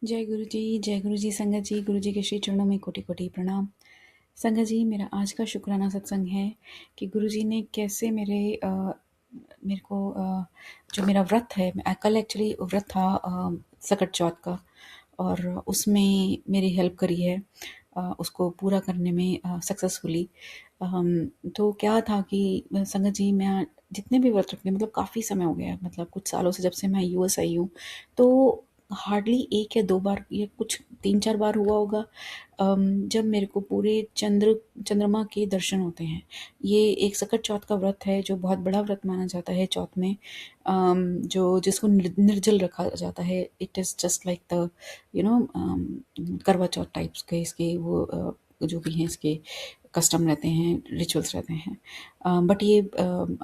जय गुरु जी संगत जी। गुरु जी के श्री चरणों में कोटि कोटि प्रणाम। संगत जी, मेरा आज का शुक्राना सत्संग है कि गुरु जी ने कैसे मेरे को जो मेरा व्रत है, कल एक्चुअली व्रत था सकट चौथ का, और उसमें मेरी हेल्प करी है उसको पूरा करने में सक्सेसफुली। तो क्या था कि संगत जी, मैं जितने भी व्रत रखते हैं, मतलब काफ़ी समय हो गया है, मतलब कुछ सालों से, जब से मैं यूएस आई हूँ, तो हार्डली 1 या 2 बार, ये कुछ 3-4 बार हुआ होगा जब मेरे को पूरे चंद्रमा के दर्शन होते हैं। ये एक सकट चौथ का व्रत है जो बहुत बड़ा व्रत माना जाता है चौथ में, जो जिसको निर्जल रखा जाता है। It is just like the you know करवा चौथ टाइप्स के इसके वो जो भी हैं इसके कस्टम रहते हैं, रिचुअल्स रहते हैं। बट ये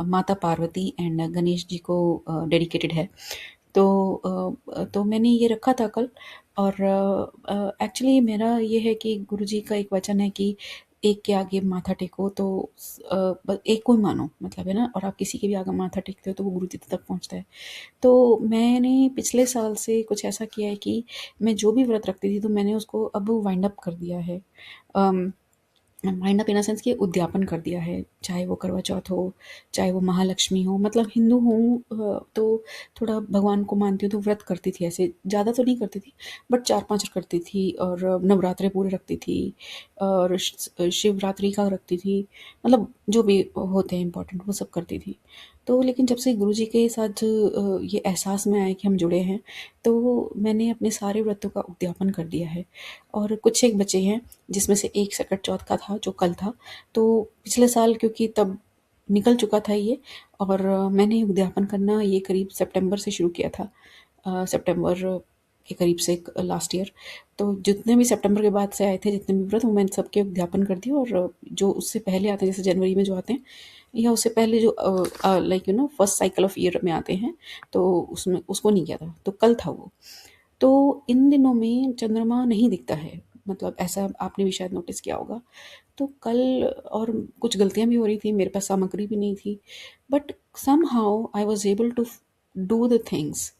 माता पार्वती एंड गणेश जी को डेडिकेटेड है। तो मैंने ये रखा था कल। और एक्चुअली मेरा ये है कि गुरुजी का एक वचन है कि एक के आगे माथा टेको, तो बस एक को ही मानो, मतलब है ना। और आप किसी के भी आगे माथा टेकते हो तो वो गुरु जी तक पहुंचता है। तो मैंने पिछले साल से कुछ ऐसा किया है कि मैं जो भी व्रत रखती थी, तो मैंने उसको अब वाइंड अप कर दिया है। Mind up in a sense कि उद्यापन कर दिया है, चाहे वो करवा चौथ हो, चाहे वो महालक्ष्मी हो। मतलब हिंदू हूँ तो थोड़ा भगवान को मानती हूँ, तो व्रत करती थी। ऐसे ज़्यादा तो नहीं करती थी, बट 4-5 करती थी, और नवरात्रे पूरे रखती थी, और शिवरात्रि का रखती थी। मतलब जो भी होते हैं इम्पोर्टेंट, वो सब करती थी। तो लेकिन जब से गुरु जी के साथ ये एहसास में आया कि हम जुड़े हैं, तो मैंने अपने सारे व्रतों का उद्यापन कर दिया है। और कुछ एक बचे हैं, जिसमें से एक सकट चौथ का था जो कल था। तो पिछले साल क्योंकि तब निकल चुका था ये, और मैंने उद्यापन करना ये करीब सितंबर से शुरू किया था, सितंबर के करीब से लास्ट ईयर। तो जितने भी सितंबर के बाद से आए थे, जितने भी व्रत, वो मैंने सबके उद्यापन कर दिए। और जो उससे पहले आते हैं, जैसे जनवरी में जो आते हैं, या उससे पहले जो like first cycle of year में आते हैं, तो उसमें उसको नहीं किया था। तो कल था वो। तो इन दिनों में चंद्रमा नहीं दिखता है, मतलब ऐसा आपने भी शायद नोटिस किया होगा। तो कल, और कुछ गलतियाँ भी हो रही थी, मेरे पास सामग्री भी नहीं थी, but somehow I was able to do the things.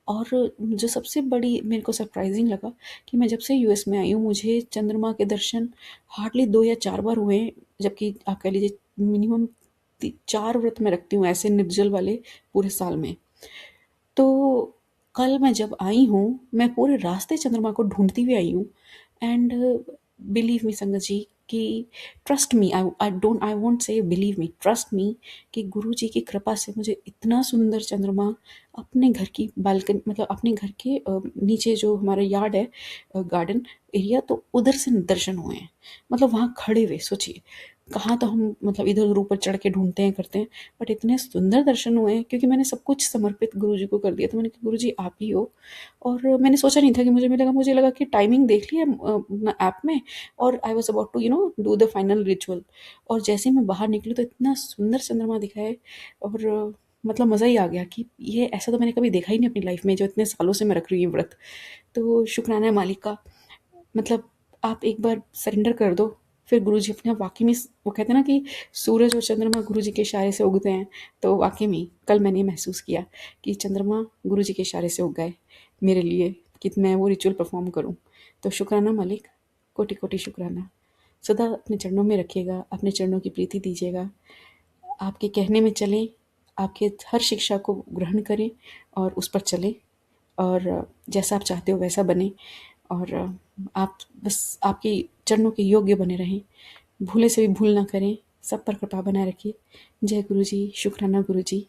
और जो सबसे बड़ी मेरे को सरप्राइजिंग लगा कि मैं जब से यूएस में आई हूँ, मुझे चंद्रमा के दर्शन हार्डली 2 या 4 बार हुए हैं, जबकि आप कह लीजिए मिनिमम 4 व्रत मैं रखती हूँ ऐसे निर्जल वाले पूरे साल में। तो कल मैं जब आई हूँ, मैं पूरे रास्ते चंद्रमा को ढूंढती हुई आई हूँ। एंड बिलीव मी संगत जी, कि trust me, I don't, I won't say believe me, trust me, कि गुरु जी की कृपा से मुझे इतना सुंदर चंद्रमा अपने घर की बालकनी, मतलब अपने घर के नीचे जो हमारा यार्ड है, गार्डन एरिया, तो उधर से दर्शन हुए हैं। मतलब वहाँ खड़े हुए, सोचिए, कहाँ तो हम मतलब इधर उधर ऊपर चढ़ के ढूंढते हैं, करते हैं, बट इतने सुंदर दर्शन हुए हैं क्योंकि मैंने सब कुछ समर्पित गुरु जी को कर दिया। तो मैंने कहा गुरु जी आप ही हो। और मैंने सोचा नहीं था कि मुझे मिलेगा। मुझे लगा कि टाइमिंग देख लिया ऐप में, और I was about to do the final ritual. और जैसे ही मैं बाहर निकली, तो इतना सुंदर चंद्रमा दिखा है। और मतलब मज़ा ही आ गया कि ये ऐसा तो मैंने कभी देखा ही नहीं अपनी लाइफ में, जो इतने सालों से मैं रख रही हूँ ये व्रत। तो शुक्राना है मालिक का। मतलब आप एक बार सरेंडर कर दो, फिर गुरुजी अपने आप वाक़ई में, वो कहते हैं ना कि सूरज और चंद्रमा गुरुजी के इशारे से उगते हैं। तो वाक़ई में कल मैंने ये महसूस किया कि चंद्रमा गुरुजी के इशारे से उग गए मेरे लिए, कि मैं वो रिचुअल परफ़ॉर्म करूँ। तो शुक्राना मालिक, कोटि-कोटि शुक्राना। सदा अपने चरणों में रखिएगा, अपने चरणों की प्रीति दीजिएगा। आपके कहने में चलें, आपके हर शिक्षा को ग्रहण करें और उस पर चलें, और जैसा आप चाहते हो वैसा बने। और आप बस आपके चरणों के योग्य बने रहें, भूले से भी भूल ना करें, सब पर कृपा बनाए रखिए। जय गुरु जी, शुक्राना गुरु जी।